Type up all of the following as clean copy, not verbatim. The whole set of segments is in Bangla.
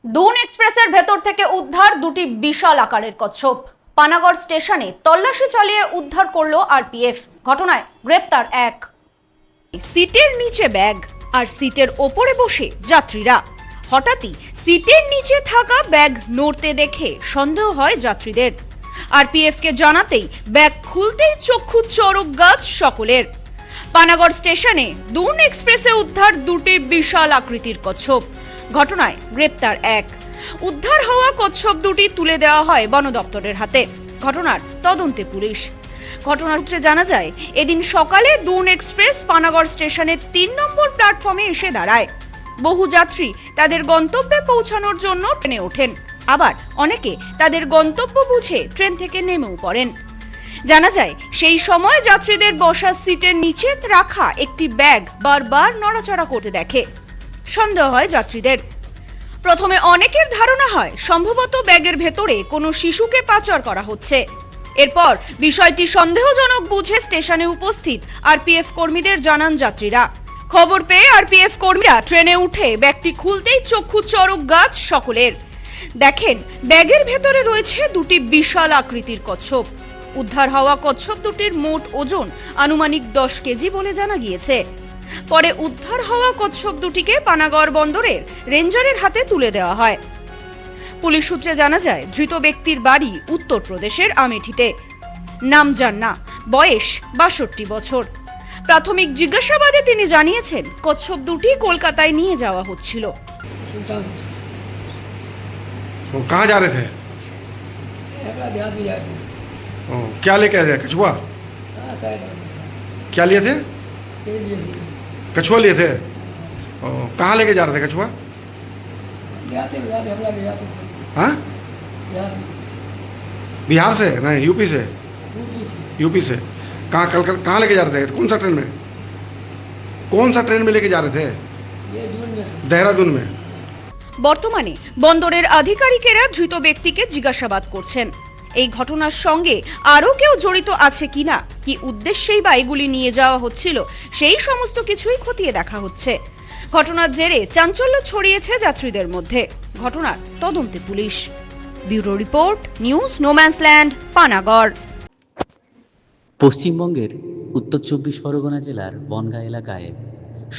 দুন এক্সপ্রেসের ভেতর থেকে উদ্ধার দুটি বিশাল আকারের কচ্ছপ। পানাগড় স্টেশনে তল্লাশি চালিয়ে উদ্ধার করলো আরপিএফ। ঘটনায় গ্রেপ্তার এক। সিটের নিচে ব্যাগ আর সিটের ওপরে বসে যাত্রীরা। হঠাৎই সিটের নিচে থাকা ব্যাগ নড়তে দেখে সন্দেহ হয় যাত্রীদের। আরপিএফ কে জানাতেই ব্যাগ খুলতেই চক্ষু চড়ক গাছ সকলের। পানাগড় স্টেশনে দুন এক্সপ্রেসে উদ্ধার দুটি বিশাল আকৃতির কচ্ছপ। ঘটনায় গ্রেপ্তার এক। উদ্ধার হওয়া কচ্ছপ দুটি তুলে দেওয়া হয় বন দপ্তরের হাতে। ঘটনার তদন্তে পুলিশ। ঘটনার সূত্রে জানা যায়, এদিন সকালে দুন এক্সপ্রেস পানাগড় স্টেশনের ৩ নম্বর প্ল্যাটফর্মে এসে দাঁড়ায়। বহু যাত্রী তাদের গন্তব্যে পৌঁছানোর জন্য ট্রেনে ওঠেন, আবার অনেকে তাদের গন্তব্য বুঝে ট্রেন থেকে নেমেও পড়েন। জানা যায়, সেই সময় যাত্রীদের বসার সিটের নিচে রাখা একটি ব্যাগ বারবার নড়াচড়া করতে দেখে। সন্দেহ হয় যাত্রীদের। প্রথমে অনেকের ধারণা হয় সম্ভবত ব্যাগের ভেতরে কোনো শিশুকে পাচার করা হচ্ছে। এরপর বিষয়টি সন্দেহজনক বুঝে স্টেশনে উপস্থিত আরপিএফ কর্মীদের জানান যাত্রীরা। খবর পেয়ে আরপিএফ কর্মীরা ট্রেনে উঠে ব্যাগটি খুলতেই চক্ষু চড়ক গাছ সকলের। দেখেন, ব্যাগের ভেতরে রয়েছে দুটি বিশাল আকৃতির কচ্ছপ। উদ্ধার হওয়া কচ্ছপ দুটির মোট ওজন আনুমানিক 10 কেজি বলে জানা গিয়েছে। পরে উদ্ধার হওয়া কচ্ছপ দুটিকে পানাগড় বন্দরের রেঞ্জারের হাতে তুলে দেওয়া হয়। পুলিশ সূত্রে জানা যায়, ধৃত ব্যক্তির বাড়ি উত্তরপ্রদেশের আমেঠিতে। নাম জানা, বয়স 62 বছর। প্রাথমিক জিজ্ঞাসাবাদে তিনি জানিয়েছেন, কচ্ছপ দুটি কলকাতায় নিয়ে যাওয়া হচ্ছিল। कहाँ जा रहे थे? क्या लेके आए थे? कछुआ? क्या लिए थे? कछुआ लिए थे? कहाँ लेके जा रहे थे कछुआ? हाँ, बिहार से? नहीं, यूपी से। यूपी से कहाँ लेके जा रहे थे? कौन सा ट्रेन में? कौन सा ट्रेन में लेके जा रहे थे? देहरादून में। বর্তমানে বন্দরের আধিকারিকেরা ধৃত ব্যক্তিকে জিজ্ঞাসাবাদ করছেন। এই ঘটনার সঙ্গে আরও কেউ জড়িত আছে কিনা, কি উদ্দেশ্যেই বা এগুলি নিয়ে যাওয়া হচ্ছিল, সেই সমস্ত কিছুই খতিয়ে দেখা হচ্ছে। ঘটনার জেরে চাঞ্চল্য ছড়িয়েছে যাত্রীদের মধ্যে। ঘটনার তদন্তে police. Bureau report, news no man's land, Panagarh. পশ্চিমবঙ্গের উত্তর 24 পরগনা জেলার বনগাঁ এলাকায়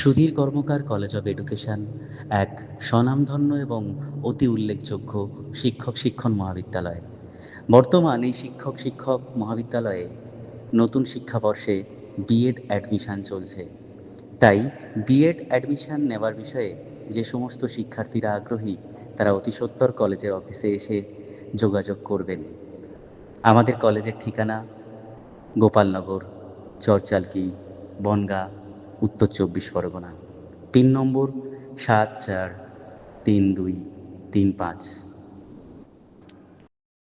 সুধীর কর্মকার কলেজ অব এডুকেশন এক স্বনামধন্য এবং অতি উল্লেখযোগ্য শিক্ষণ মহাবিদ্যালয়। বর্তমান এই শিক্ষক মহাবিদ্যালয়ে নতুন শিক্ষাবর্ষে বিএড অ্যাডমিশান চলছে। তাই বিএড অ্যাডমিশান নেওয়ার বিষয়ে যে সমস্ত শিক্ষার্থীরা আগ্রহী, তারা অতি সত্বর কলেজের অফিসে এসে যোগাযোগ করবেন। আমাদের কলেজের ঠিকানা গোপালনগর, চরচালকি, বনগাঁ, উত্তর 24 পরগনা। পিন নম্বর 743235।